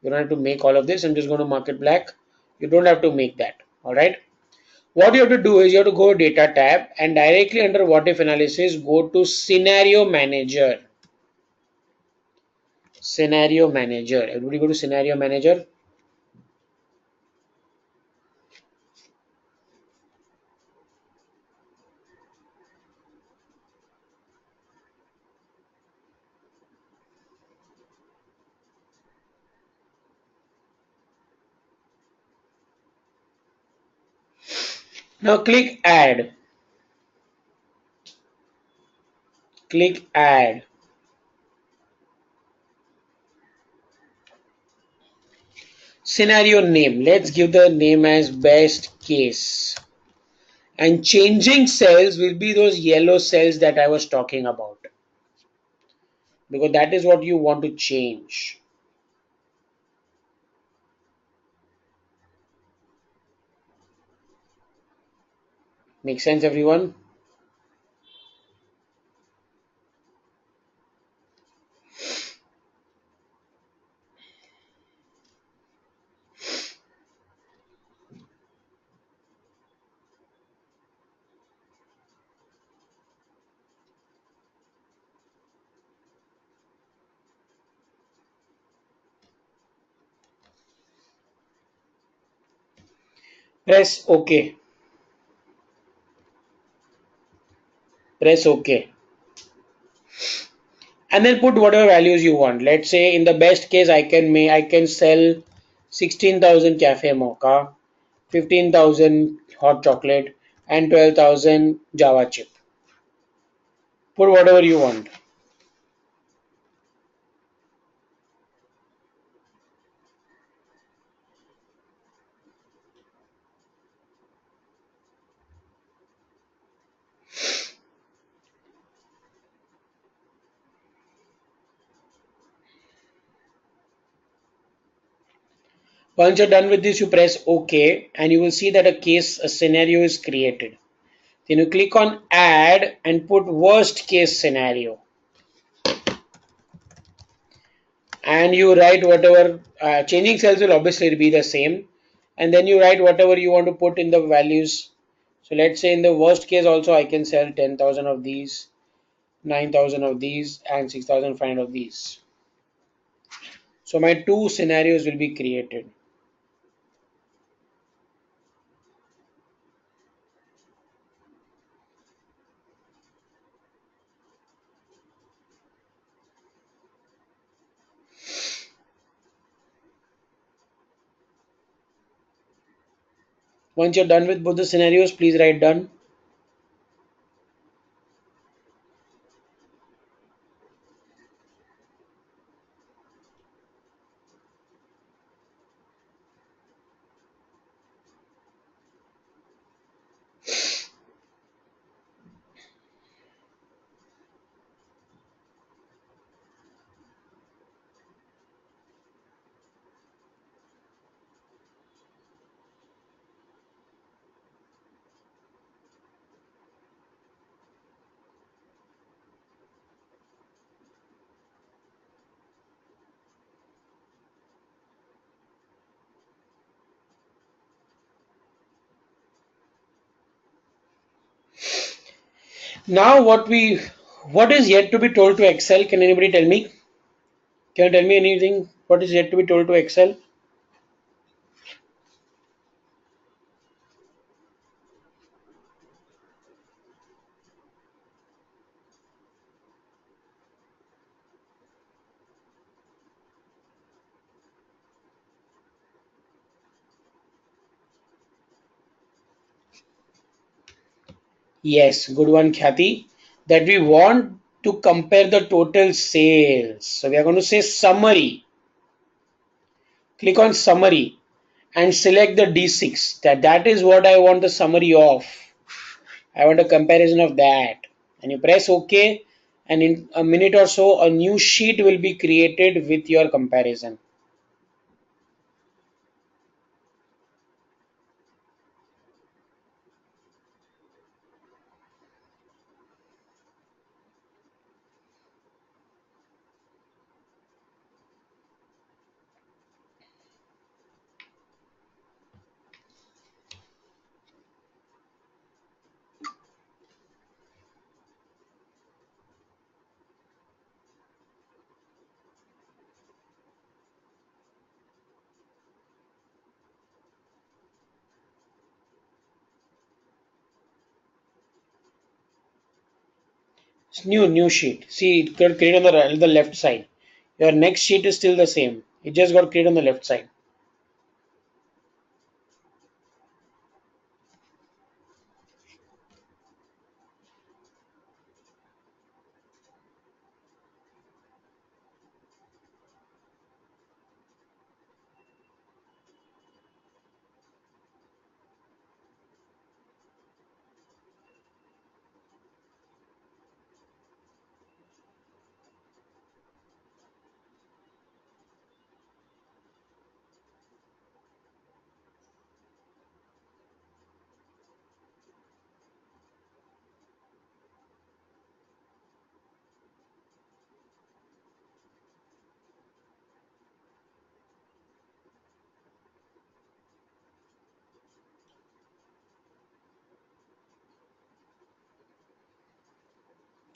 Speaker 1: you don't have to make all of this. I'm just going to mark it black. You don't have to make that, all right? What you have to do is you have to go data tab and directly under what if analysis, go to scenario manager. Scenario manager. Everybody go to scenario manager. Now click add. Click add. Scenario name. Let's give the name as best case. And changing cells will be those yellow cells that I was talking about. Because that is what you want to change. Make sense, everyone? Press OK. Press OK. And then put whatever values you want. Let's say in the best case I can sell 16,000 cafe mocha, 15,000 hot chocolate and 12,000 java chip. Put whatever you want. Once you're done with this, you press OK and you will see that a scenario is created. Then you click on add and put worst case scenario. And you write whatever, changing cells will obviously be the same. And then you write whatever you want to put in the values. So let's say in the worst case also I can sell 10,000 of these, 9,000 of these and 6,500 of these. So my 2 scenarios will be created. Once you're done with both the scenarios, please write done. Now what is yet to be told to Excel? Can anybody tell me? Can you tell me anything? What is yet to be told to Excel? Yes, good one, Khyati. That we want to compare the total sales. So we are going to say summary. Click on summary and select the D6. That is what I want the summary of. I want a comparison of that. And you press OK, and in a minute or so, a new sheet will be created with your comparison. It's new sheet. See, it got created on the left side. Your next sheet is still the same. It just got created on the left side.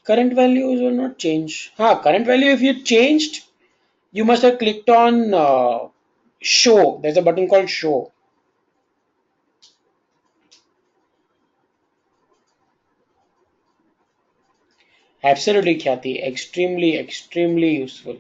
Speaker 1: Current values will not change. Current value, if you changed, you must have clicked on show. There's a button called show. Absolutely, Khyati. Extremely useful.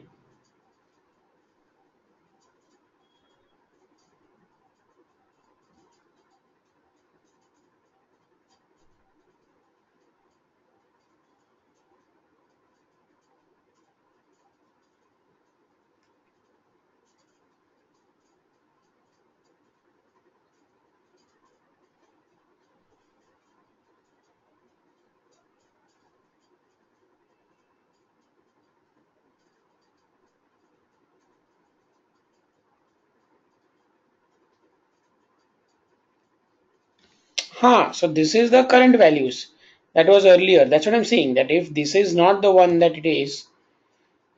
Speaker 1: So this is the current values. That was earlier. That's what I'm saying. That if this is not the one that it is,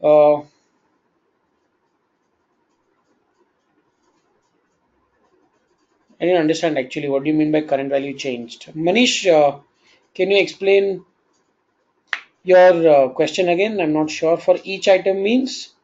Speaker 1: I didn't understand actually. What do you mean by current value changed? Manish, can you explain your question again? I'm not sure. For each item means.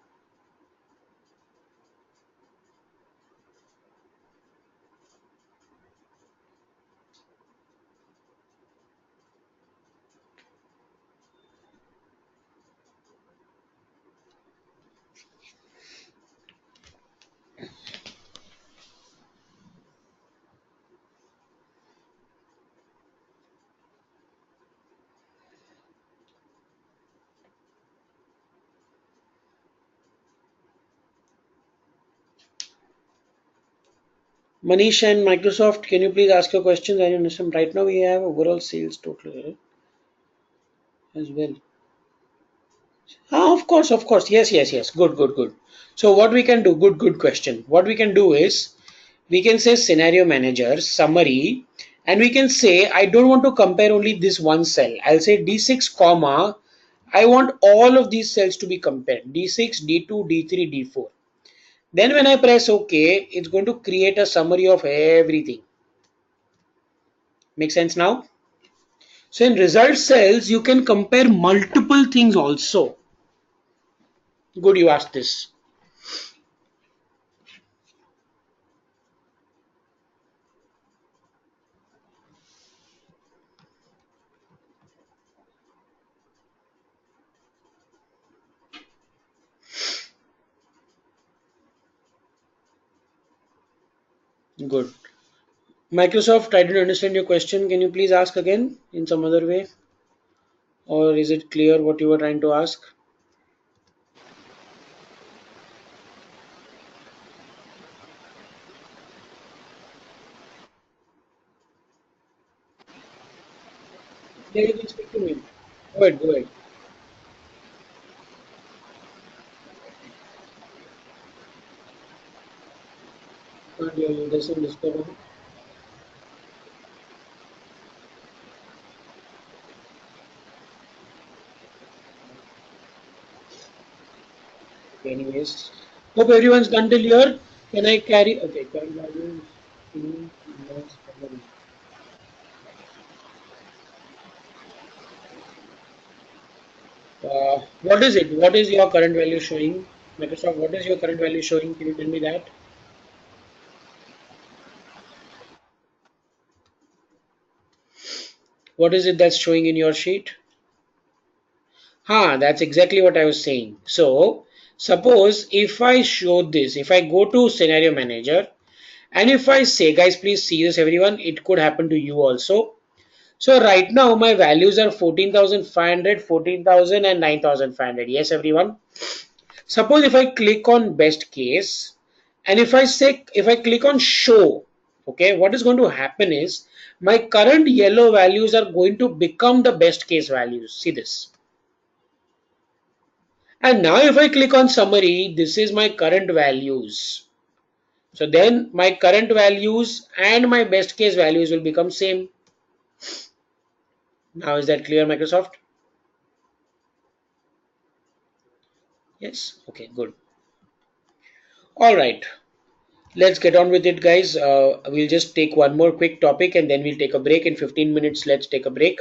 Speaker 1: Manish and Microsoft, can you please ask your questions? I understand. Right now we have overall sales total as well. Of course. Yes. Good. So what we can do, good question. What we can do is we can say scenario manager, summary, and we can say I don't want to compare only this one cell. I'll say D6, comma, I want all of these cells to be compared. D6, D2, D3, D4. Then when I press OK, it's going to create a summary of everything. Make sense now? So in result cells, you can compare multiple things also. Good, you asked this. Good. Microsoft, I didn't understand your question. Can you please ask again in some other way? Or is it clear what you were trying to ask? Yeah, you can speak to me. Go ahead, go ahead. Can't hear you. There's some disturbance. Okay, anyways. Hope everyone's done till here. Can I carry? Okay, current value in invoice summary. What is it? What is your current value showing? Microsoft, what is your current value showing? Can you tell me that? What is it that's showing in your sheet? That's exactly what I was saying. So, suppose if I show this, if I go to scenario manager and if I say, guys, please see this, everyone, it could happen to you also. So, right now my values are 14,500, 14,000, and 9,500. Yes, everyone. Suppose if I click on best case and if I click on show, okay, what is going to happen is my current yellow values are going to become the best case values. See this. And now if I click on summary, this is my current values. So then my current values and my best case values will become same. Now is that clear, Microsoft? Yes. Okay, good. All right. Let's get on with it, guys. We'll just take one more quick topic and then we'll take a break in 15 minutes. Let's take a break.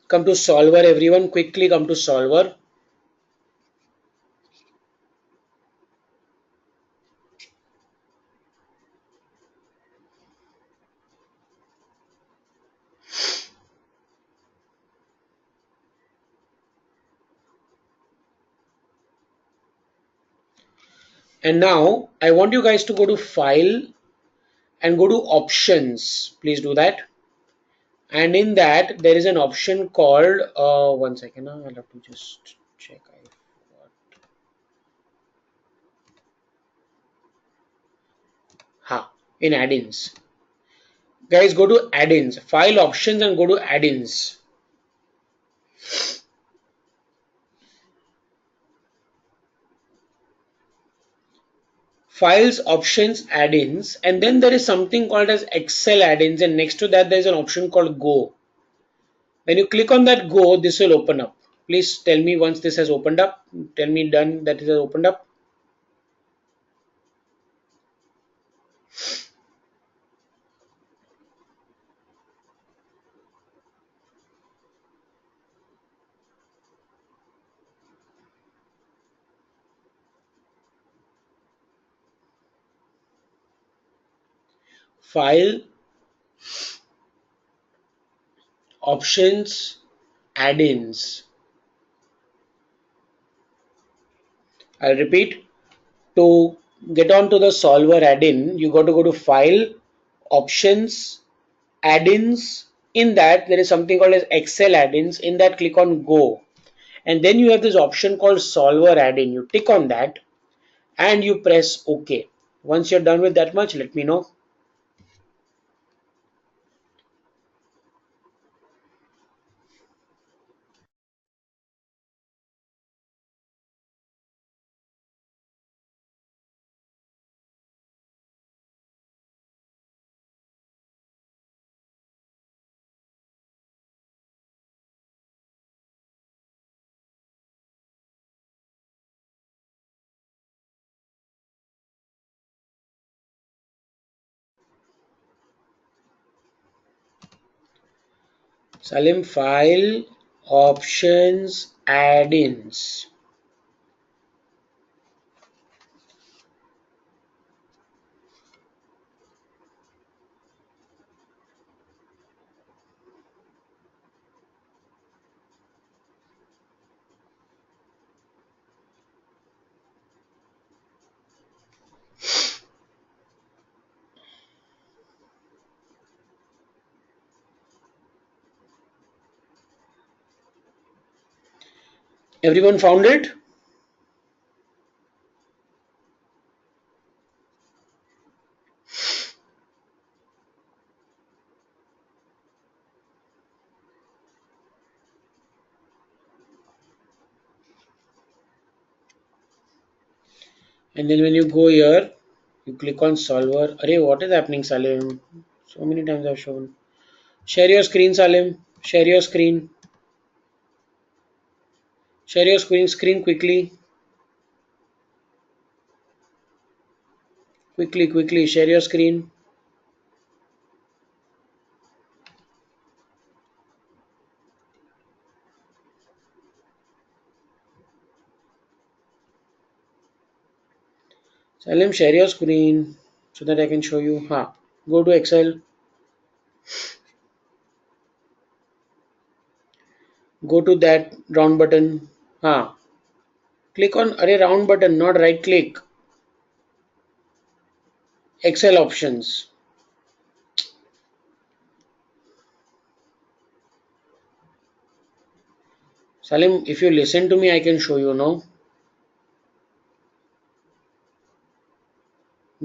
Speaker 1: Come to solver, everyone. Quickly come to solver. And now I want you guys to go to file and go to options. Please do that. And in that there is an option called one second. I'll have to just check. In add-ins. Guys, go to add-ins, file options, and go to add-ins. Files, options, add-ins, and then there is something called as Excel add-ins, and next to that there is an option called Go. When you click on that Go, this will open up. Please tell me once this has opened up. Tell me done that it has opened up. File, options, add-ins. I'll repeat. To get onto the solver add-in, you got to go to file, options, add-ins. In that there is something called as Excel add-ins. In that click on Go. And then you have this option called solver add-in. You tick on that and you press OK. Once you're done with that much, let me know. Salim, file, options, add-ins. Everyone found it? And then when you go here, you click on solver. Array, what is happening, Salim? So many times I've shown. Share your screen, Salim. Share your screen. Share your screen quickly. Quickly. Share your screen. Salim, share your screen so that I can show you. Go to Excel. Go to that round button. Click on array round button, not right click. Excel options. Salim, if you listen to me, I can show you, no?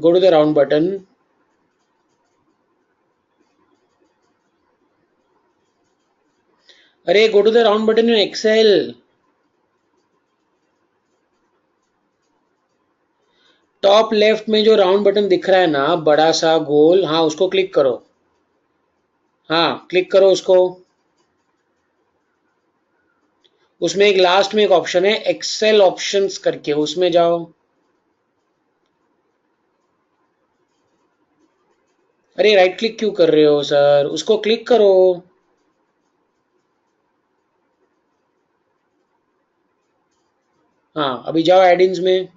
Speaker 1: Go to the round button. Array, go to the round button in Excel. Top left में जो round button दिख रहा है ना, बड़ा सा गोल, उसको click करो. क्लिक करो उसको. उसमें एक लास्ट में एक ऑप्शन है एक्सेल ऑप्शंस करके, उसमें जाओ. अरे राइट क्लिक क्यों कर रहे हो सर, उसको क्लिक करो. अभी जाओ एडिंग्स में.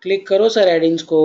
Speaker 1: क्लिक करो सर एडिंग्स को.